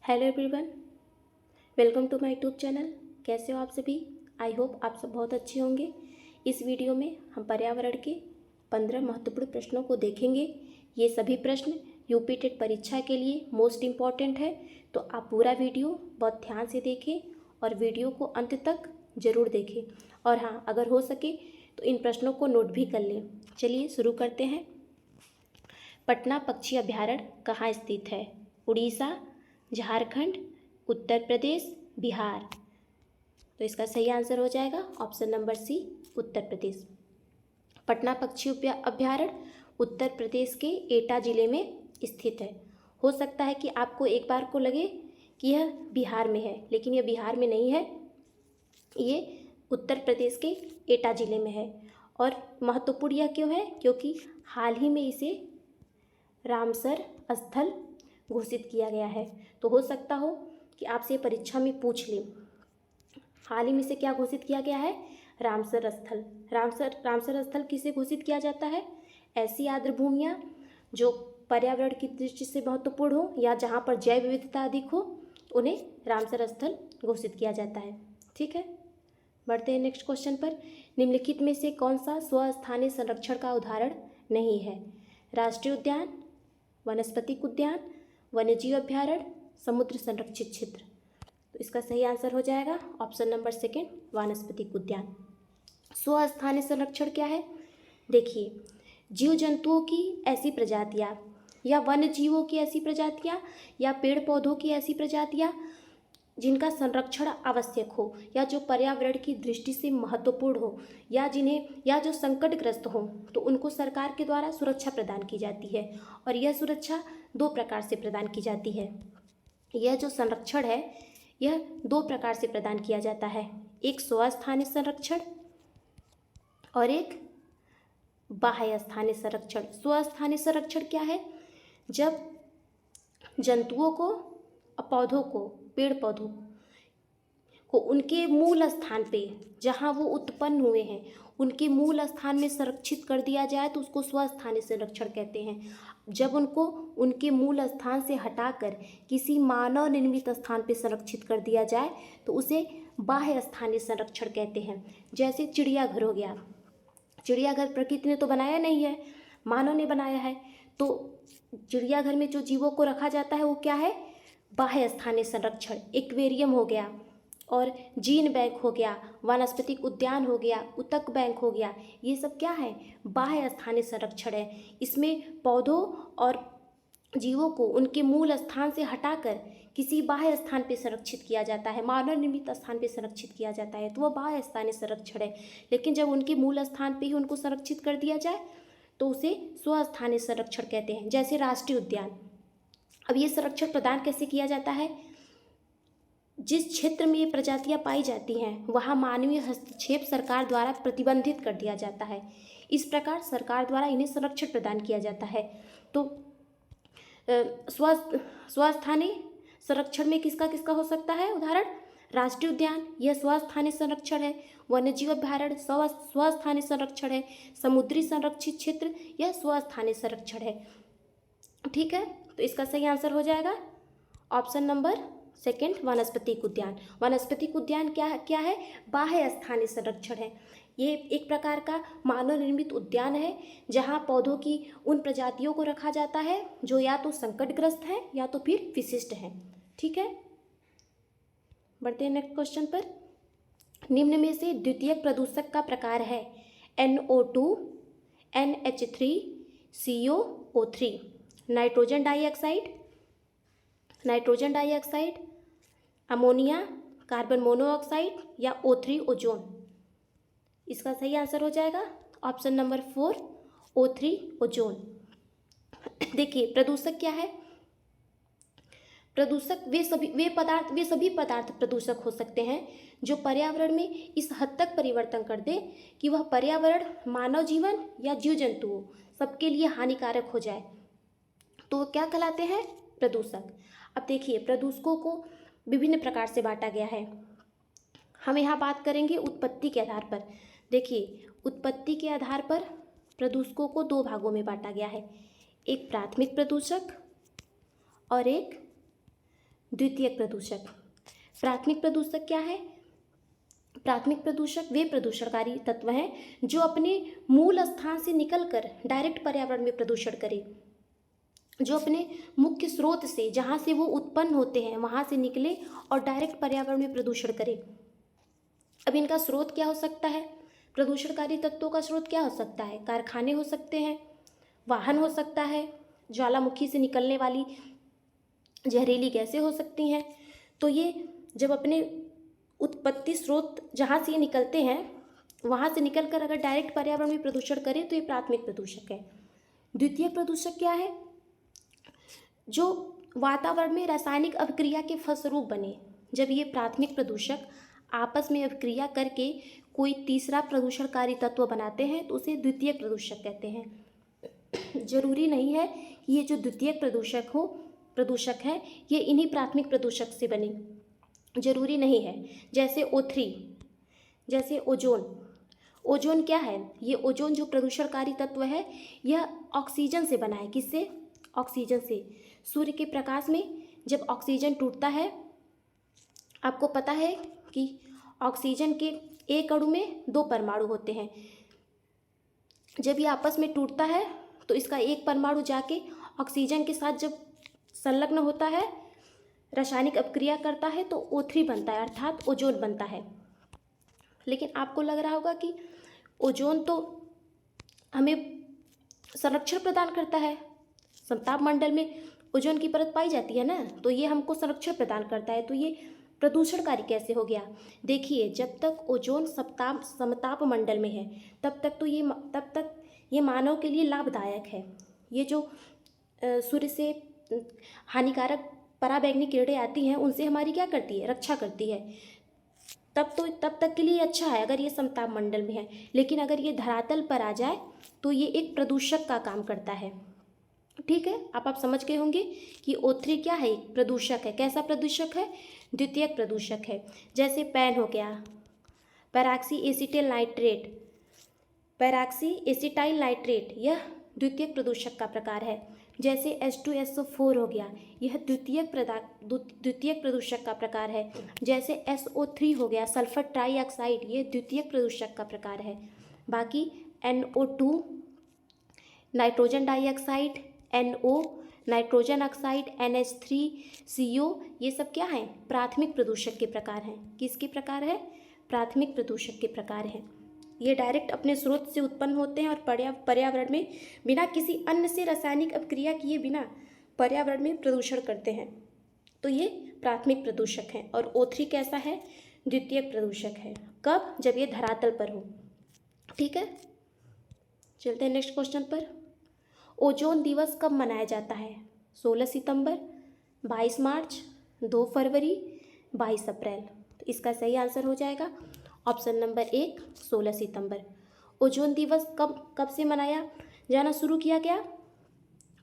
Hello everyone, welcome to my YouTube channel. कैसे हो आप सभी? आई होप आप सब बहुत अच्छे होंगे। इस वीडियो में हम पर्यावरण के 15 महत्वपूर्ण प्रश्नों को देखेंगे। ये सभी प्रश्न यूपी टेट परीक्षा के लिए मोस्ट इम्पॉर्टेंट है, तो आप पूरा वीडियो बहुत ध्यान से देखें और वीडियो को अंत तक ज़रूर देखें। और हाँ, अगर हो सके तो इन प्रश्नों को नोट भी कर लें। चलिए शुरू करते हैं। पटना पक्षी अभयारण्य कहाँ स्थित है? उड़ीसा, झारखंड, उत्तर प्रदेश, बिहार। तो इसका सही आंसर हो जाएगा option number C, Uttar Pradesh. Patna पक्षी अभयारण्य उत्तर प्रदेश के एटा जिले में स्थित है। हो सकता है कि आपको एक बार को लगे कि यह बिहार में है, लेकिन यह बिहार में नहीं है, ये उत्तर प्रदेश के एटा जिले में है। और महत्वपूर्ण यह क्यों है? क्योंकि हाल ही में इसे रामसर स्थल घोषित किया गया है। तो हो सकता हो कि आपसे परीक्षा में पूछ ले, हाल ही में से क्या घोषित किया गया है? रामसर स्थल। रामसर स्थल किसे घोषित किया जाता है? ऐसी आर्द्र भूमियाँ जो पर्यावरण की दृष्टि से महत्वपूर्ण हो या जहाँ पर जैव विविधता अधिक हो, उन्हें रामसर स्थल घोषित किया जाता है। ठीक है, बढ़ते हैं नेक्स्ट क्वेश्चन पर। निम्नलिखित में से कौन सा स्वस्थानीय संरक्षण का उदाहरण नहीं है? राष्ट्रीय उद्यान, वनस्पतिक उद्यान, वन्यजीव अभयारण्य, समुद्र संरक्षित क्षेत्र। तो इसका सही आंसर हो जाएगा ऑप्शन नंबर सेकेंड, वनस्पतिक उद्यान। स्वस्थानीय संरक्षण क्या है? देखिए, जीव जंतुओं की ऐसी प्रजातियाँ या वन्य जीवों की ऐसी प्रजातियाँ या पेड़ पौधों की ऐसी प्रजातियाँ जिनका संरक्षण आवश्यक हो या जो पर्यावरण की दृष्टि से महत्वपूर्ण हो या जो संकटग्रस्त हो, तो उनको सरकार के द्वारा सुरक्षा प्रदान की जाती है। और यह सुरक्षा दो प्रकार से प्रदान की जाती है। यह जो संरक्षण है, यह दो प्रकार से प्रदान किया जाता है, एक स्वस्थानीय संरक्षण और एक बाह्य स्थानीय संरक्षण। स्वस्थानीय संरक्षण क्या है? जब जंतुओं को, पौधों को, पेड़ पौधों को उनके मूल स्थान पे, जहाँ वो उत्पन्न हुए हैं, उनके मूल स्थान में संरक्षित कर दिया जाए तो उसको स्वस्थानीय संरक्षण कहते हैं। जब उनको उनके मूल स्थान से हटाकर किसी मानव निर्मित स्थान पे संरक्षित कर दिया जाए तो उसे बाह्य स्थानीय संरक्षण कहते हैं। जैसे चिड़ियाघर हो गया, चिड़ियाघर प्रकृति ने तो बनाया नहीं है, मानव ने बनाया है। तो चिड़ियाघर में जो जीवों को रखा जाता है वो क्या है? बाह्य स्थानीय संरक्षण। एक्वेरियम हो गया और जीन बैंक हो गया, वनस्पतिक उद्यान हो गया, ऊतक बैंक हो गया, ये सब क्या है? बाह्य स्थानीय संरक्षण है। इसमें पौधों और जीवों को उनके मूल स्थान से हटाकर किसी बाह्य स्थान पर संरक्षित किया जाता है, मानव निर्मित स्थान पर संरक्षित किया जाता है, तो वह बाह्य स्थानीय संरक्षण है। लेकिन जब उनके मूल स्थान पर ही उनको संरक्षित कर दिया जाए तो उसे स्वस्थानीय संरक्षण कहते हैं। जैसे राष्ट्रीय उद्यान, अब ये संरक्षण प्रदान कैसे किया जाता है? जिस क्षेत्र में ये प्रजातियां पाई जाती हैं वहाँ मानवीय हस्तक्षेप सरकार द्वारा प्रतिबंधित कर दिया जाता है। इस प्रकार सरकार द्वारा इन्हें संरक्षण प्रदान किया जाता है। तो स्वस्थानीय संरक्षण में किसका किसका हो सकता है उदाहरण? राष्ट्रीय उद्यान, यह स्वस्थानीय संरक्षण है। वन्यजीव अभयारण्य स्वस्थानीय संरक्षण है। समुद्री संरक्षित क्षेत्र, यह स्वस्थानीय संरक्षण है। ठीक है, तो इसका सही आंसर हो जाएगा ऑप्शन नंबर सेकेंड, वनस्पतिक उद्यान। वनस्पतिक उद्यान क्या है? बाह्य स्थानीय संरक्षण है। ये एक प्रकार का मानव निर्मित उद्यान है जहाँ पौधों की उन प्रजातियों को रखा जाता है जो या तो संकटग्रस्त हैं या तो फिर विशिष्ट हैं। ठीक है, बढ़ते हैं नेक्स्ट क्वेश्चन पर। निम्न में से द्वितीयक प्रदूषक का प्रकार है? NO2, NH3, CO3। Nitrogen dioxide, ammonia, carbon monoxide या O3 ओजोन। इसका सही आंसर हो जाएगा ऑप्शन नंबर 4, O3 ओजोन। देखिए, प्रदूषक क्या है? प्रदूषक वे सभी पदार्थ प्रदूषक हो सकते हैं जो पर्यावरण में इस हद तक परिवर्तन कर दे कि वह पर्यावरण, मानव जीवन या जीव जंतुओं सबके लिए हानिकारक हो जाए, तो क्या कहलाते हैं? प्रदूषक। अब देखिए, प्रदूषकों को विभिन्न प्रकार से बांटा गया है। हम यहाँ बात करेंगे उत्पत्ति के आधार पर। देखिए, उत्पत्ति के आधार पर प्रदूषकों को दो भागों में बांटा गया है, एक प्राथमिक प्रदूषक और एक द्वितीयक प्रदूषक। प्राथमिक प्रदूषक क्या है? प्राथमिक प्रदूषक वे प्रदूषणकारी तत्व हैं जो अपने मूल स्थान से निकलकर डायरेक्ट पर्यावरण में प्रदूषण करें, जो अपने मुख्य स्रोत से, जहाँ से वो उत्पन्न होते हैं, वहाँ से निकले और डायरेक्ट पर्यावरण में प्रदूषण करें। अब इनका स्रोत क्या हो सकता है? प्रदूषणकारी तत्वों का स्रोत क्या हो सकता है? कारखाने हो सकते हैं, वाहन हो सकता है, ज्वालामुखी से निकलने वाली जहरीली गैसें हो सकती हैं। तो ये जब अपने उत्पत्ति स्रोत जहाँ से ये निकलते हैं, वहाँ से निकलकर अगर डायरेक्ट पर्यावरण में प्रदूषण करें तो ये प्राथमिक प्रदूषक है। द्वितीय प्रदूषक क्या है? जो वातावरण में रासायनिक अभिक्रिया के फलस्वरूप बने। जब ये प्राथमिक प्रदूषक आपस में अभिक्रिया करके कोई तीसरा प्रदूषणकारी तत्व बनाते हैं तो उसे द्वितीय प्रदूषक कहते हैं। जरूरी नहीं है कि ये जो द्वितीय प्रदूषक है ये इन्हीं प्राथमिक प्रदूषक से बने, जरूरी नहीं है। जैसे O3, जैसे ओजोन क्या है? ये ओजोन जो प्रदूषणकारी तत्व है यह ऑक्सीजन से बना है। किससे? ऑक्सीजन से। सूर्य के प्रकाश में जब ऑक्सीजन टूटता है, आपको पता है कि ऑक्सीजन के एक अणु में 2 परमाणु होते हैं। जब ये आपस में टूटता है तो इसका एक परमाणु जाके ऑक्सीजन के साथ जब संलग्न होता है, रासायनिक अपक्रिया करता है तो O3 बनता है, अर्थात ओजोन बनता है। लेकिन आपको लग रहा होगा कि ओजोन तो हमें संरक्षण प्रदान करता है, समताप मंडल में ओजोन की परत पाई जाती है ना, तो ये हमको संरक्षण प्रदान करता है, तो ये प्रदूषणकारी कैसे हो गया? देखिए, जब तक ओजोन समताप मंडल में है तब तक ये मानव के लिए लाभदायक है। ये जो सूर्य से हानिकारक पराबैंगनी किरणें आती हैं उनसे हमारी क्या करती है? रक्षा करती है। तब तक के लिए अच्छा है अगर ये समताप मंडल में है। लेकिन अगर ये धरातल पर आ जाए तो ये एक प्रदूषक का काम करता है। ठीक है, आप समझ गए होंगे कि O3 क्या है? एक प्रदूषक है। कैसा प्रदूषक है? द्वितीयक प्रदूषक है। जैसे पैन हो गया, पैराक्सी एसिटाइल नाइट्रेट, यह द्वितीयक प्रदूषक का प्रकार है। जैसे H2SO4 हो गया, यह द्वितीयक प्रदूषक का प्रकार है। जैसे SO3 हो गया, सल्फर ट्राईऑक्साइड, यह द्वितीयक प्रदूषक का प्रकार है। बाकी NO2 nitrogen dioxide, NO nitrogen oxide, NH3CO, ये सब क्या हैं? प्राथमिक प्रदूषक के प्रकार हैं। किसके प्रकार है? प्राथमिक प्रदूषक के प्रकार हैं। ये डायरेक्ट अपने स्रोत से उत्पन्न होते हैं और पर्यावरण में बिना किसी अन्य से रासायनिक अपक्रिया किए बिना पर्यावरण में प्रदूषण करते हैं, तो ये प्राथमिक प्रदूषक हैं। और O3 कैसा है? द्वितीयक प्रदूषक है। कब? जब ये धरातल पर हो। ठीक है, चलते हैं नेक्स्ट क्वेश्चन पर। ओजोन दिवस कब मनाया जाता है? 16 सितंबर, 22 मार्च, 2 फरवरी, 22 अप्रैल। तो इसका सही आंसर हो जाएगा ऑप्शन नंबर 1, 16 सितंबर। ओजोन दिवस कब से मनाया जाना शुरू किया गया,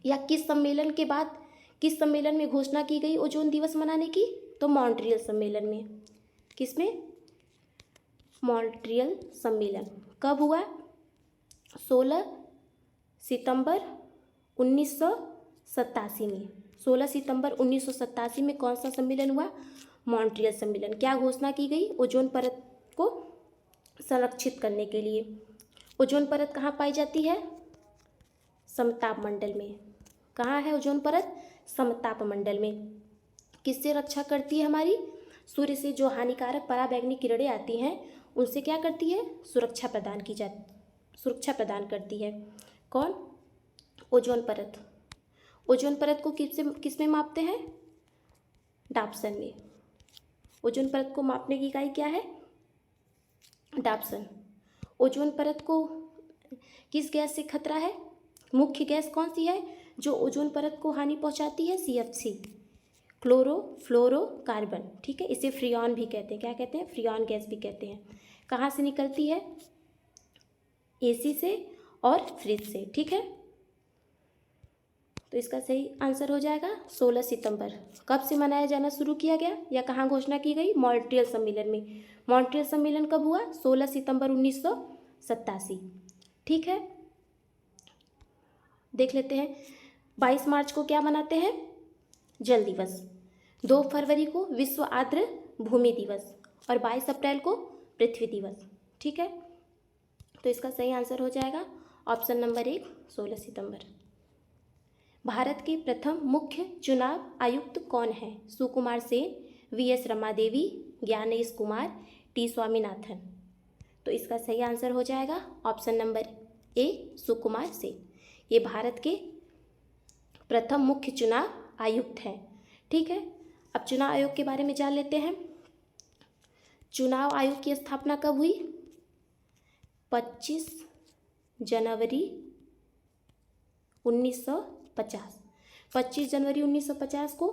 या किस सम्मेलन के बाद, किस सम्मेलन में घोषणा की गई ओजोन दिवस मनाने की? तो मॉन्ट्रियल सम्मेलन में। किसमें? मॉन्ट्रियल सम्मेलन। कब हुआ? 16 सितंबर 1987 में। 16 सितंबर 1987 में कौन सा सम्मेलन हुआ? मॉन्ट्रियल सम्मेलन। क्या घोषणा की गई? ओजोन परत को संरक्षित करने के लिए। ओजोन परत कहाँ पाई जाती है? समताप मंडल में। कहाँ है ओजोन परत? समताप मंडल में। किससे रक्षा करती है हमारी? सूर्य से जो हानिकारक पराबैंगनी किरणें आती हैं उनसे क्या करती है? सुरक्षा प्रदान करती है। कौन? ओजोन परत। ओजोन परत को किस में मापते हैं? डाप्सन में। ओजोन परत को मापने की इकाई क्या है? डाप्सन। ओजोन परत को किस गैस से खतरा है? मुख्य गैस कौन सी है जो ओजोन परत को हानि पहुंचाती है? CFC, chlorofluorocarbon. ठीक है, इसे फ्रियॉन भी कहते हैं। क्या कहते हैं? फ्रियॉन गैस भी कहते हैं। कहाँ से निकलती है? AC से और फ्रिज से। ठीक है, तो इसका सही आंसर हो जाएगा 16 सितंबर। कब से मनाया जाना शुरू किया गया या कहाँ घोषणा की गई? मॉन्ट्रियल सम्मेलन में। मॉन्ट्रियल सम्मेलन कब हुआ? 16 सितंबर 1987। ठीक है, देख लेते हैं 22 मार्च को क्या मनाते हैं? जल दिवस। 2 फरवरी को विश्व आर्द्र भूमि दिवस और 22 अप्रैल को पृथ्वी दिवस। ठीक है, तो इसका सही आंसर हो जाएगा ऑप्शन नंबर 1 16 सितंबर। भारत के प्रथम मुख्य चुनाव आयुक्त कौन है? Sukumar Sen, VS Ramadevi, Gyanesh Kumar, T Swaminathan. तो इसका सही आंसर हो जाएगा option number A Sukumar Sen. ये भारत के प्रथम मुख्य चुनाव आयुक्त हैं। ठीक है, अब चुनाव आयोग के बारे में जान लेते हैं। चुनाव आयोग की स्थापना कब हुई? 25 जनवरी 1950। 25 जनवरी 1950 को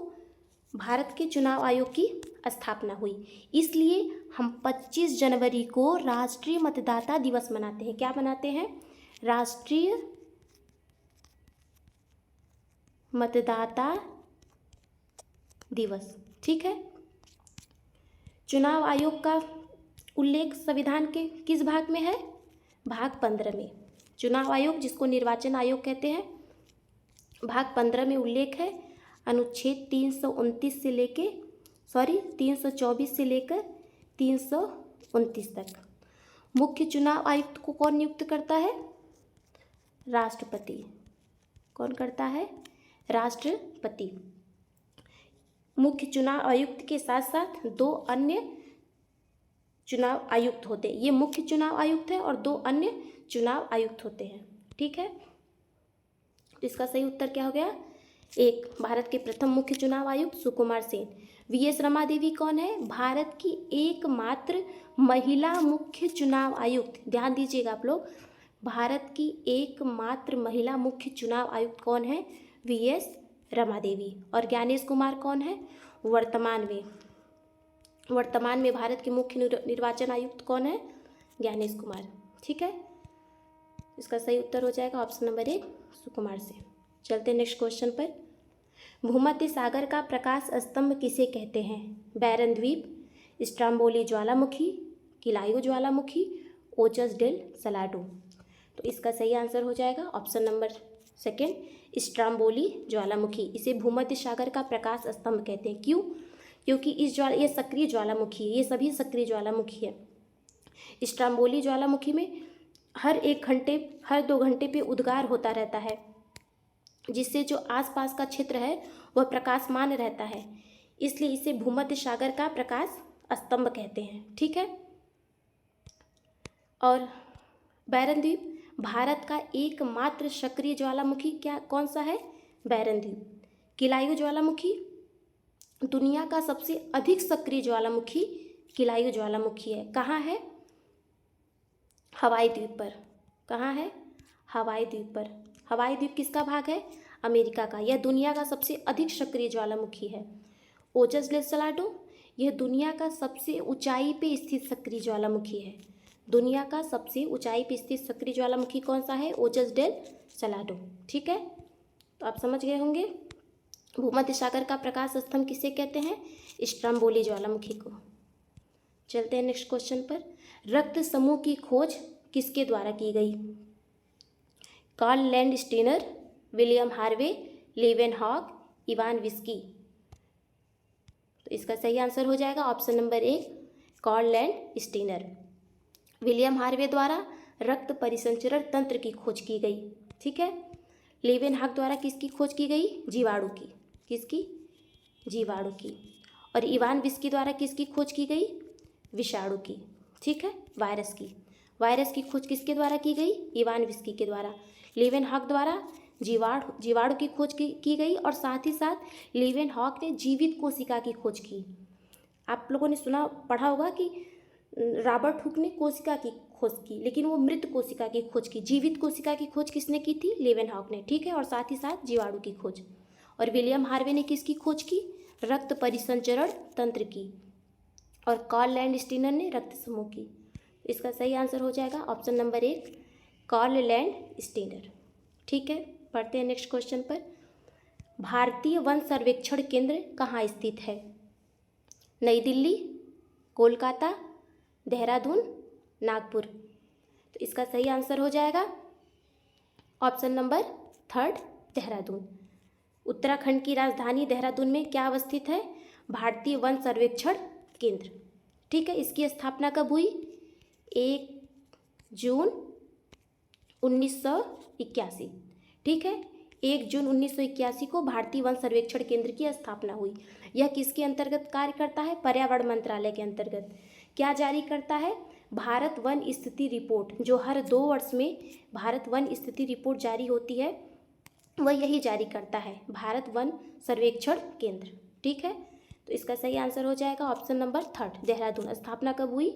भारत के चुनाव आयोग की स्थापना हुई। इसलिए हम 25 जनवरी को राष्ट्रीय मतदाता दिवस मनाते हैं। क्या मनाते हैं? राष्ट्रीय मतदाता दिवस। ठीक है, चुनाव आयोग का उल्लेख संविधान के किस भाग में है? भाग 15 में। चुनाव आयोग, जिसको निर्वाचन आयोग कहते हैं, भाग 15 में उल्लेख है। अनुच्छेद 329 से लेके 324 से लेकर 329 तक। मुख्य चुनाव आयुक्त को कौन नियुक्त करता है? राष्ट्रपति। कौन करता है? राष्ट्रपति। मुख्य चुनाव आयुक्त के साथ साथ 2 अन्य चुनाव आयुक्त होते हैं। ये मुख्य चुनाव आयुक्त है और 2 अन्य चुनाव आयुक्त होते हैं। ठीक है, तो इसका सही उत्तर क्या हो गया? 1 भारत के प्रथम मुख्य चुनाव आयुक्त सुकुमार सेन। वीएस रमादेवी कौन है? भारत की एकमात्र महिला मुख्य चुनाव आयुक्त। ध्यान दीजिएगा आप लोग, भारत की एकमात्र महिला मुख्य चुनाव आयुक्त कौन है? वीएस रमादेवी। और ज्ञानेश कुमार कौन है? वर्तमान में भारत के मुख्य निर्वाचन आयुक्त कौन है? ज्ञानेश कुमार। ठीक है, इसका सही उत्तर हो जाएगा ऑप्शन नंबर 1 सुकुमार से। चलते हैं नेक्स्ट क्वेश्चन पर। भूमध्य सागर का प्रकाश स्तंभ किसे कहते हैं? बैरन द्वीप, स्ट्राम्बोली ज्वालामुखी, किलायू ज्वालामुखी, ओचस डेल सलाडो। तो इसका सही आंसर हो जाएगा ऑप्शन नंबर 2 स्ट्राम्बोली ज्वालामुखी। इसे भूमध्य सागर का प्रकाश स्तंभ कहते हैं। क्यों? क्योंकि ये सक्रिय ज्वालामुखी है। ये सभी सक्रिय ज्वालामुखी है। स्ट्राम्बोली ज्वालामुखी में हर 2 घंटे पे उद्गार होता रहता है, जिससे जो आसपास का क्षेत्र है वह प्रकाशमान रहता है। इसलिए इसे भूमध्य सागर का प्रकाश स्तंभ कहते हैं। ठीक है, और बैरन द्वीप भारत का एकमात्र सक्रिय ज्वालामुखी कौन सा है? बैरन द्वीप। किलायू ज्वालामुखी दुनिया का सबसे अधिक सक्रिय ज्वालामुखी किलायू ज्वालामुखी है। कहाँ है? हवाई द्वीप पर। कहाँ है? हवाई द्वीप पर। हवाई द्वीप किसका भाग है? अमेरिका का। यह दुनिया का सबसे अधिक सक्रिय ज्वालामुखी है। ओचस डेल सलाडो यह दुनिया का सबसे ऊंचाई पे स्थित सक्रिय ज्वालामुखी है। दुनिया का सबसे ऊंचाई पे स्थित सक्रिय ज्वालामुखी कौन सा है? ओचस डेल सलाडो। ठीक है, तो आप समझ गए होंगे भूमध्य सागर का प्रकाश स्तंभ किसे कहते हैं? स्ट्राम्बोली ज्वालामुखी को। चलते हैं नेक्स्ट क्वेश्चन पर। रक्त समूह की खोज किसके द्वारा की गई? Karl Landsteiner, William Harvey, Leeuwenhoek, Ivanovsky. तो इसका सही आंसर हो जाएगा option number 1 Karl Landsteiner. William Harvey द्वारा रक्त परिसंचरण तंत्र की खोज की गई। ठीक है, लीवेनहॉक द्वारा किसकी खोज की गई? जीवाणु की। किसकी? जीवाणु की। और इवान विस्की द्वारा किसकी खोज की गई? विषाणु की। ठीक है, वायरस की। वायरस की खोज किसके द्वारा की गई? इवान विस्की के द्वारा। लीवेनहॉक द्वारा जीवाणु की खोज की गई और साथ ही साथ लीवेनहॉक ने जीवित कोशिका की खोज की। आप लोगों ने पढ़ा होगा कि रॉबर्ट हुक ने कोशिका की खोज की, लेकिन वो मृत कोशिका की खोज की। जीवित कोशिका की खोज किसने की थी? लीवेनहॉक ने। ठीक है, और साथ ही साथ जीवाणु की खोज। और विलियम हार्वे ने किसकी खोज की? रक्त परिसंचरण तंत्र की। और कार्ल लैंडस्टीनर ने रक्त समूह की। इसका सही आंसर हो जाएगा ऑप्शन नंबर 1 कार्ल लैंडस्टीनर। ठीक है, पढ़ते हैं नेक्स्ट क्वेश्चन पर। भारतीय वन सर्वेक्षण केंद्र कहाँ स्थित है? नई दिल्ली, कोलकाता, देहरादून, नागपुर। तो इसका सही आंसर हो जाएगा ऑप्शन नंबर 3 देहरादून। उत्तराखंड की राजधानी देहरादून में क्या अवस्थित है? भारतीय वन सर्वेक्षण केंद्र। ठीक है, इसकी स्थापना कब हुई? 1 जून 1981। ठीक है, 1 जून 1981 को भारतीय वन सर्वेक्षण केंद्र की स्थापना हुई। यह किसके अंतर्गत कार्य करता है? पर्यावरण मंत्रालय के अंतर्गत। क्या जारी करता है? भारत वन स्थिति रिपोर्ट, जो हर 2 वर्ष में भारत वन स्थिति रिपोर्ट जारी होती है, वह यही जारी करता है, भारत वन सर्वेक्षण केंद्र। ठीक है, तो इसका सही आंसर हो जाएगा ऑप्शन नंबर 3, देहरादून। स्थापना कब हुई?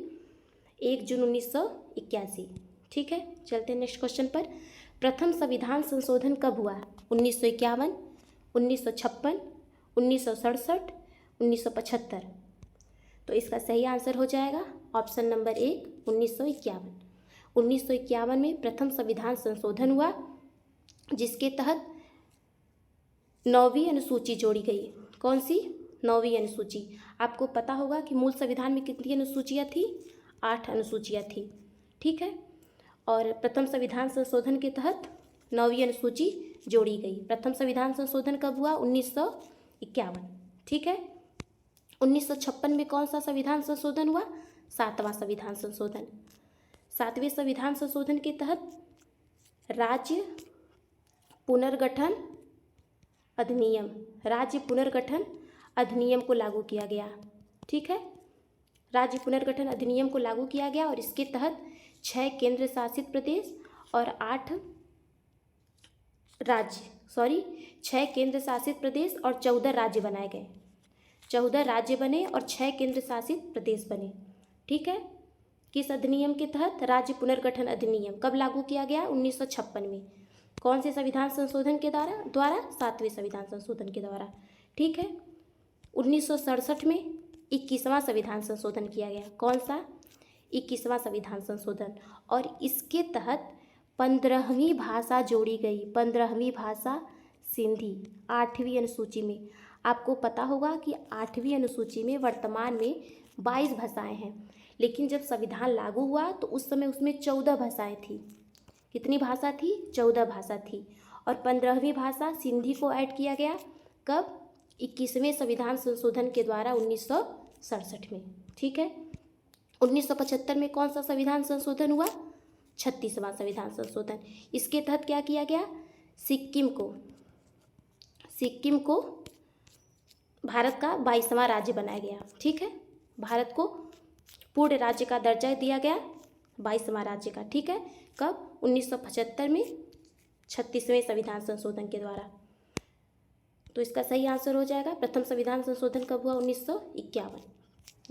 1 जून 1981। ठीक है, चलते हैं नेक्स्ट क्वेश्चन पर। प्रथम संविधान संशोधन कब हुआ? 1951, 1956, 1967, 1975। तो इसका सही आंसर हो जाएगा ऑप्शन नंबर 1, 1951। 1951 में प्रथम संविधान संशोधन हुआ, जिसके तहत 9वीं अनुसूची जोड़ी गई। कौन सी? 9वीं अनुसूची। आपको पता होगा कि मूल संविधान में कितनी अनुसूचियाँ थी? 8 अनुसूचियाँ थी। ठीक है, और प्रथम संविधान संशोधन के तहत 9वीं अनुसूची जोड़ी गई। प्रथम संविधान संशोधन कब हुआ? 1951। ठीक है, 1956 में कौन सा संविधान संशोधन हुआ? 7वां संविधान संशोधन। 7वें संविधान संशोधन के तहत राज्य पुनर्गठन अधिनियम, राज्य पुनर्गठन अधिनियम को लागू किया गया। ठीक है, राज्य पुनर्गठन अधिनियम को लागू किया गया और इसके तहत 6 केंद्र शासित प्रदेश और 6 केंद्र शासित प्रदेश और 14 राज्य बनाए गए। 14 राज्य बने और 6 केंद्र शासित प्रदेश बने। ठीक है, किस अधिनियम के तहत? राज्य पुनर्गठन अधिनियम। कब लागू किया गया? 1956 में। कौन से संविधान संशोधन के द्वारा? 7वें संविधान संशोधन के द्वारा। ठीक है, 1967 में 21वां संविधान संशोधन किया गया। कौन सा? 21वां संविधान संशोधन। और इसके तहत 15वीं भाषा जोड़ी गई। 15वीं भाषा सिंधी 8वीं अनुसूची में। आपको पता होगा कि 8वीं अनुसूची में वर्तमान में 22 भाषाएं हैं, लेकिन जब संविधान लागू हुआ तो उस समय उसमें 14 भाषाएं थी। कितनी भाषा थी? 14 भाषा थी। और 15वीं भाषा सिंधी को ऐड किया गया। कब? 21वें संविधान संशोधन के द्वारा 1967 में। ठीक है, 1975 में कौन सा संविधान संशोधन हुआ? 36वां संविधान संशोधन। इसके तहत क्या किया गया? सिक्किम को भारत का 22वां राज्य बनाया गया। ठीक है, भारत को पूर्ण राज्य का दर्जा दिया गया, 22वां राज्य का। ठीक है, कब? 1975 में 36वें संविधान संशोधन के द्वारा। तो इसका सही आंसर हो जाएगा, प्रथम संविधान संशोधन कब हुआ? 1951।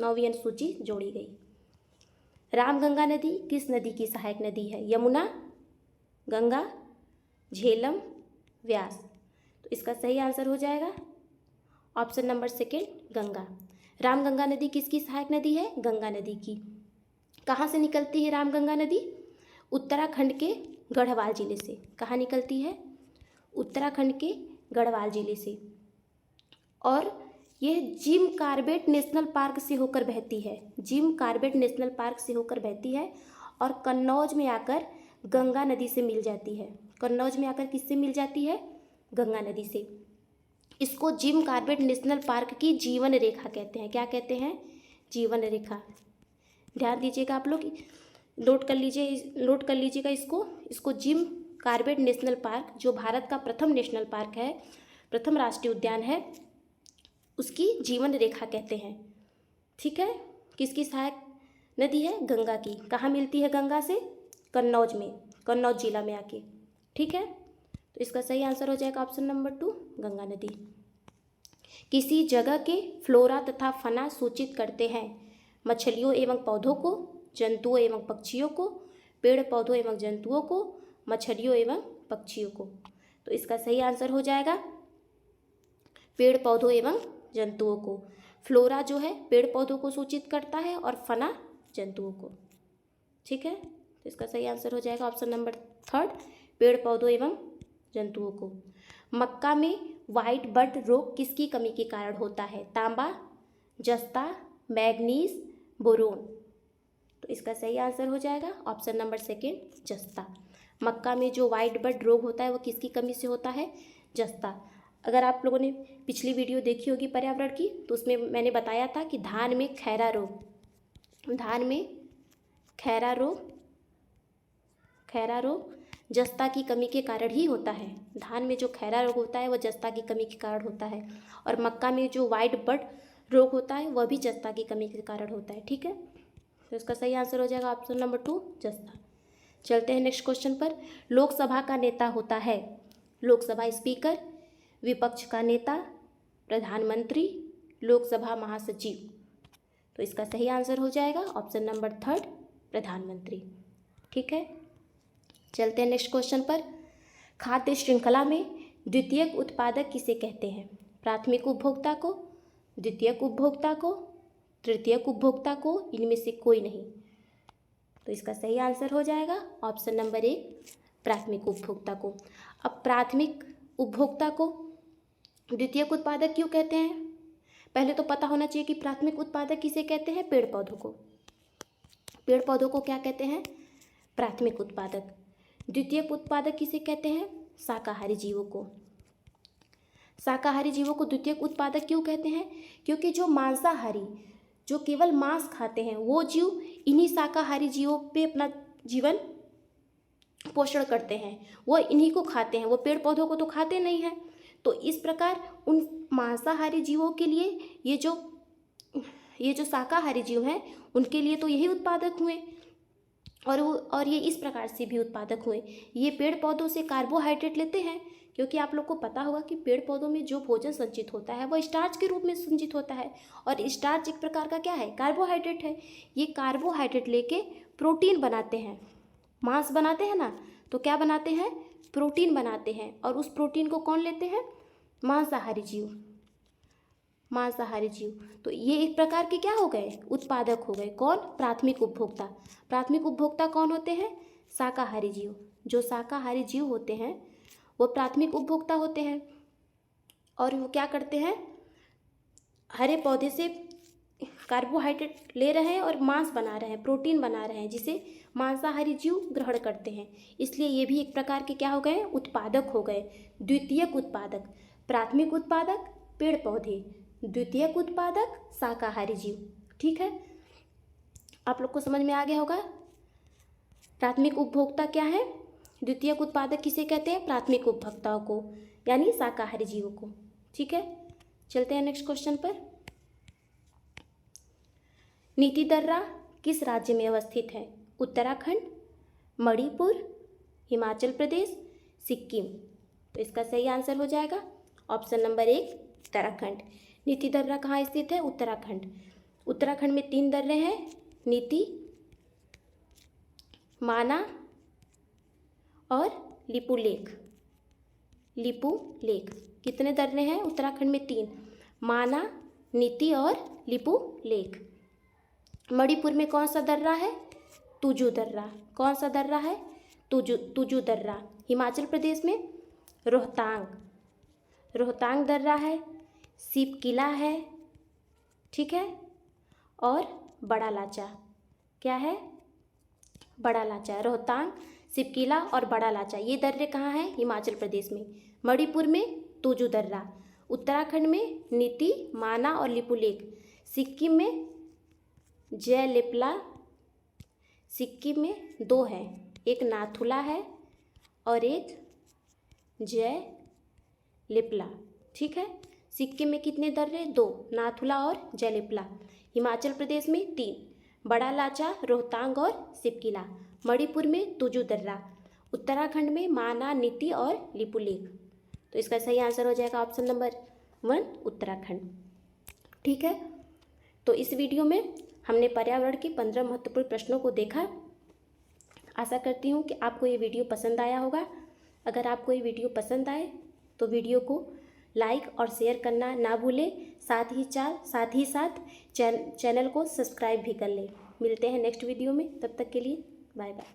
9वीं अनुसूची जोड़ी गई। रामगंगा नदी किस नदी की सहायक नदी है? यमुना, गंगा, झेलम, व्यास। तो इसका सही आंसर हो जाएगा ऑप्शन नंबर 2, गंगा। रामगंगा नदी किसकी सहायक नदी है? गंगा नदी की। कहाँ से निकलती है रामगंगा नदी? उत्तराखंड के गढ़वाल जिले से। कहाँ निकलती है? उत्तराखंड के गढ़वाल जिले से। और यह जिम कॉर्बेट नेशनल पार्क से होकर बहती है। जिम कॉर्बेट नेशनल पार्क से होकर बहती है और कन्नौज में आकर गंगा नदी से मिल जाती है। कन्नौज में आकर किससे मिल जाती है? गंगा नदी से। इसको जिम कॉर्बेट नेशनल पार्क की जीवन रेखा कहते हैं। क्या कहते हैं? जीवन रेखा। ध्यान दीजिएगा, आप लोग नोट कर लीजिएगा इसको जिम कॉर्बेट नेशनल पार्क, जो भारत का प्रथम नेशनल पार्क है, प्रथम राष्ट्रीय उद्यान है, उसकी जीवन रेखा कहते हैं। ठीक है, किसकी सहायक नदी है? गंगा की। कहाँ मिलती है गंगा से? कन्नौज में, कन्नौज जिला में आके। ठीक है, तो इसका सही आंसर हो जाएगा ऑप्शन नंबर 2, गंगा नदी। किसी जगह के फ्लोरा तथा फना सूचित करते हैं मछलियों एवं पौधों को, जंतुओं एवं पक्षियों को, पेड़ पौधों एवं जंतुओं को, मछलियों एवं पक्षियों को। तो इसका सही आंसर हो जाएगा पेड़ पौधों एवं जंतुओं को। फ्लोरा जो है पेड़ पौधों को सूचित करता है और फना जंतुओं को। ठीक है, तो इसका सही आंसर हो जाएगा ऑप्शन नंबर 3, पेड़ पौधों एवं जंतुओं को। मक्का में वाइट बड रोग किसकी कमी के कारण होता है? तांबा, जस्ता, मैग्नीज, बोरोन। तो इसका सही आंसर हो जाएगा ऑप्शन नंबर 2, जस्ता। मक्का में जो वाइट बड रोग होता है वो किसकी कमी से होता है? जस्ता। अगर आप लोगों ने पिछली वीडियो देखी होगी पर्यावरण की, तो उसमें मैंने बताया था कि धान में खैरा रोग जस्ता की कमी के कारण ही होता है। धान में जो खैरा रोग होता है वह जस्ता की कमी के कारण होता है, और मक्का में जो वाइट बड रोग होता है वह भी जस्ता की कमी के कारण होता है। ठीक है, तो इसका सही आंसर हो जाएगा ऑप्शन नंबर 2 जस्ता। चलते हैं नेक्स्ट क्वेश्चन पर। लोकसभा का नेता होता है लोकसभा स्पीकर, विपक्ष का नेता, प्रधानमंत्री, लोकसभा महासचिव। तो इसका सही आंसर हो जाएगा ऑप्शन नंबर 3 प्रधानमंत्री। ठीक है, चलते हैं नेक्स्ट क्वेश्चन पर। खाद्य श्रृंखला में द्वितीयक उत्पादक किसे कहते हैं? प्राथमिक उपभोक्ता को, द्वितीयक उपभोक्ता को, तृतीयक उपभोक्ता को, इनमें से कोई नहीं। तो इसका सही आंसर हो जाएगा ऑप्शन नंबर 1 प्राथमिक उपभोक्ता को। अब प्राथमिक उपभोक्ता को द्वितीयक उत्पादक क्यों कहते हैं? पहले तो पता होना चाहिए कि प्राथमिक उत्पादक किसे कहते हैं। पेड़ पौधों को, पेड़ पौधों को क्या कहते हैं? प्राथमिक उत्पादक। द्वितीयक उत्पादक किसे कहते हैं? शाकाहारी जीवों को। शाकाहारी जीवों को द्वितीयक उत्पादक क्यों कहते हैं? क्योंकि जो मांसाहारी, जो केवल मांस खाते हैं, वो जीव इन्हीं शाकाहारी जीवों पे अपना जीवन पोषण करते हैं, वो इन्हीं को खाते हैं, वो पेड़ पौधों को तो खाते नहीं हैं। तो इस प्रकार उन मांसाहारी जीवों के लिए ये जो शाकाहारी जीव हैं उनके लिए तो यही उत्पादक हुए, और ये इस प्रकार से भी उत्पादक हुए। ये पेड़ पौधों से कार्बोहाइड्रेट लेते हैं, क्योंकि आप लोग को पता होगा कि पेड़ पौधों में जो भोजन संचित होता है वह स्टार्च के रूप में संचित होता है, और स्टार्च एक प्रकार का क्या है? कार्बोहाइड्रेट है। ये कार्बोहाइड्रेट लेके प्रोटीन बनाते हैं। मांस बनाते हैं ना, तो क्या बनाते हैं? प्रोटीन बनाते हैं, और उस प्रोटीन को कौन लेते हैं? मांसाहारी जीव। तो ये एक प्रकार के क्या हो गए? उत्पादक हो गए। कौन? प्राथमिक उपभोक्ता। प्राथमिक उपभोक्ता कौन होते हैं? शाकाहारी जीव। जो शाकाहारी जीव होते हैं वो प्राथमिक उपभोक्ता होते हैं, और वो क्या करते हैं? हरे पौधे से कार्बोहाइड्रेट ले रहे हैं और मांस बना रहे हैं, प्रोटीन बना रहे हैं, जिसे मांसाहारी जीव ग्रहण करते हैं। इसलिए ये भी एक प्रकार के क्या हो गए? उत्पादक हो गए। द्वितीयक उत्पादक, प्राथमिक उत्पादक पेड़ पौधे, द्वितीयक उत्पादक शाकाहारी जीव। ठीक है, आप लोग को समझ में आ गया होगा। प्राथमिक उपभोक्ता क्या है? द्वितीयक उत्पादक किसे कहते हैं? प्राथमिक उपभोक्ताओं को, यानी शाकाहारी जीवों को। ठीक है, चलते हैं नेक्स्ट क्वेश्चन पर। नीति दर्रा किस राज्य में अवस्थित है? उत्तराखंड, मणिपुर, हिमाचल प्रदेश, सिक्किम। तो इसका सही आंसर हो जाएगा ऑप्शन नंबर 1 उत्तराखंड। नीति दर्रा कहाँ स्थित है? उत्तराखंड। उत्तराखंड में 3 दर्रे हैं, नीति, माना और लिपू लेक। कितने दर्रे हैं उत्तराखंड में? 3, माना, नीति और लिपू लेक। मणिपुर में कौन सा दर्रा है? तुजू दर्रा। कौन सा दर्रा है? तुजू दर्रा। हिमाचल प्रदेश में रोहतांग दर्रा है, सिप किला है, ठीक है, और बड़ा लाचा। क्या है? बड़ा लाचा। रोहतांग, सिप किला और बड़ा लाचा, ये दर्रे कहाँ हैं? हिमाचल प्रदेश में। मणिपुर में तुजू दर्रा, उत्तराखंड में नीति, माना और लिपू लेक, सिक्किम में जयलिपला। सिक्किम में 2 हैं, एक नाथुला है और एक जयलिपला। ठीक है, सिक्किम में कितने दर्रे? 2, नाथुला और जयलिपला। हिमाचल प्रदेश में 3, बड़ा लाचा, रोहतांग और सिपकिला। मणिपुर में तुजू दर्रा, उत्तराखंड में माना, नीति और लिपू लेक। तो इसका सही आंसर हो जाएगा ऑप्शन नंबर 1 उत्तराखंड। ठीक है, तो इस वीडियो में हमने पर्यावरण के 15 महत्वपूर्ण प्रश्नों को देखा। आशा करती हूँ कि आपको ये वीडियो पसंद आया होगा। अगर आपको ये वीडियो पसंद आए तो वीडियो को लाइक और शेयर करना ना भूलें, साथ ही साथ चैनल को सब्सक्राइब भी कर लें। मिलते हैं नेक्स्ट वीडियो में, तब तक के लिए बाय बाय।